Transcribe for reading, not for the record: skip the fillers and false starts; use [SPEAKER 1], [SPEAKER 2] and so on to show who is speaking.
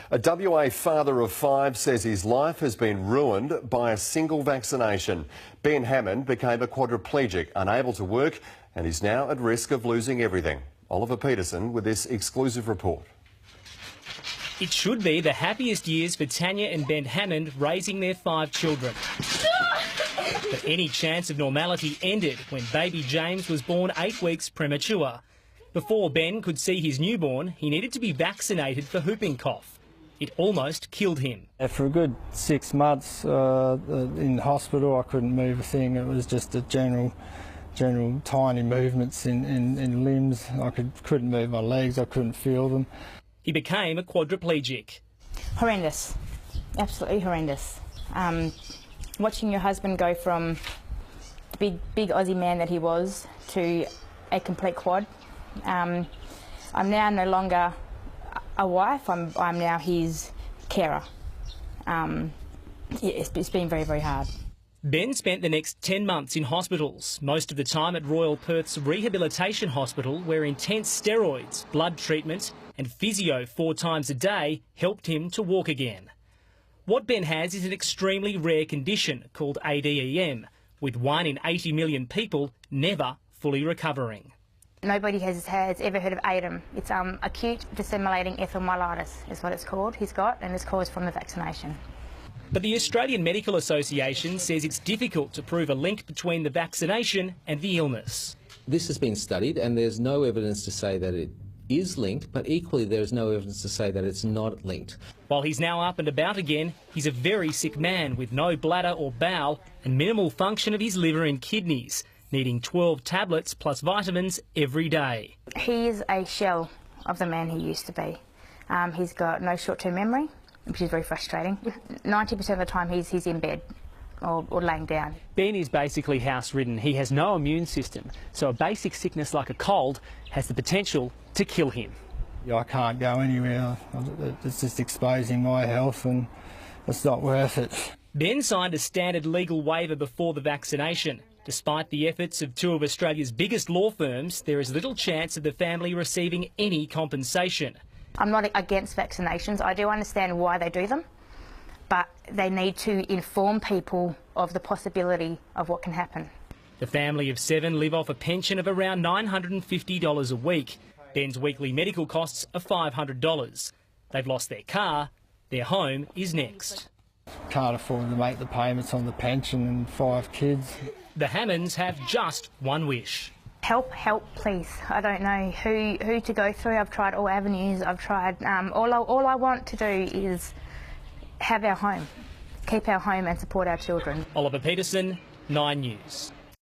[SPEAKER 1] A WA father of 5 says his life has been ruined by a single vaccination. Ben Hammond became a quadriplegic, unable to work, and is now at risk of losing everything. Oliver Peterson with this exclusive report.
[SPEAKER 2] It should be the happiest years for Tanya and Ben Hammond raising their 5 children. But any chance of normality ended when baby James was born 8 weeks premature. Before Ben could see his newborn, he needed to be vaccinated for whooping cough. It almost killed him.
[SPEAKER 3] For a good 6 months in hospital, I couldn't move a thing. It was just a general tiny movements in limbs. I couldn't move my legs, I couldn't feel them.
[SPEAKER 2] He became a quadriplegic.
[SPEAKER 4] Horrendous, absolutely horrendous. Watching your husband go from the big Aussie man that he was to a complete quad. I'm now no longer a wife, I'm now his carer. It's been very, very hard.
[SPEAKER 2] Ben spent the next 10 months in hospitals, most of the time at Royal Perth's Rehabilitation Hospital, where intense steroids, blood treatment and physio 4 times a day helped him to walk again. What Ben has is an extremely rare condition called ADEM, with 1 in 80 million people never fully recovering.
[SPEAKER 4] Nobody has ever heard of ADEM. It's acute disseminating encephalomyelitis is what it's called. He's got, and it's caused from the vaccination.
[SPEAKER 2] But the Australian Medical Association says it's difficult to prove a link between the vaccination and the illness.
[SPEAKER 5] This has been studied and there's no evidence to say that it is linked, but equally there's no evidence to say that it's not linked.
[SPEAKER 2] While he's now up and about again, he's a very sick man with no bladder or bowel and minimal function of his liver and kidneys, needing 12 tablets plus vitamins every day.
[SPEAKER 4] He is a shell of the man he used to be. He's got no short-term memory, which is very frustrating. 90% of the time he's in bed or laying down.
[SPEAKER 6] Ben is basically house-ridden. He has no immune system, so a basic sickness like a cold has the potential to kill him.
[SPEAKER 3] I can't go anywhere. It's just exposing my health and it's not worth it.
[SPEAKER 2] Ben signed a standard legal waiver before the vaccination. Despite the efforts of 2 of Australia's biggest law firms, there is little chance of the family receiving any compensation.
[SPEAKER 4] I'm not against vaccinations. I do understand why they do them, but they need to inform people of the possibility of what can happen.
[SPEAKER 2] The family of 7 live off a pension of around $950 a week. Ben's weekly medical costs are $500. They've lost their car. Their home is next.
[SPEAKER 3] Can't afford to make the payments on the pension and 5 kids.
[SPEAKER 2] The Hammonds have just one wish.
[SPEAKER 4] Help, please. I don't know who to go through. I've tried all avenues. I've tried. All I want to do is have our home, keep our home and support our children.
[SPEAKER 2] Oliver Peterson, 9 News.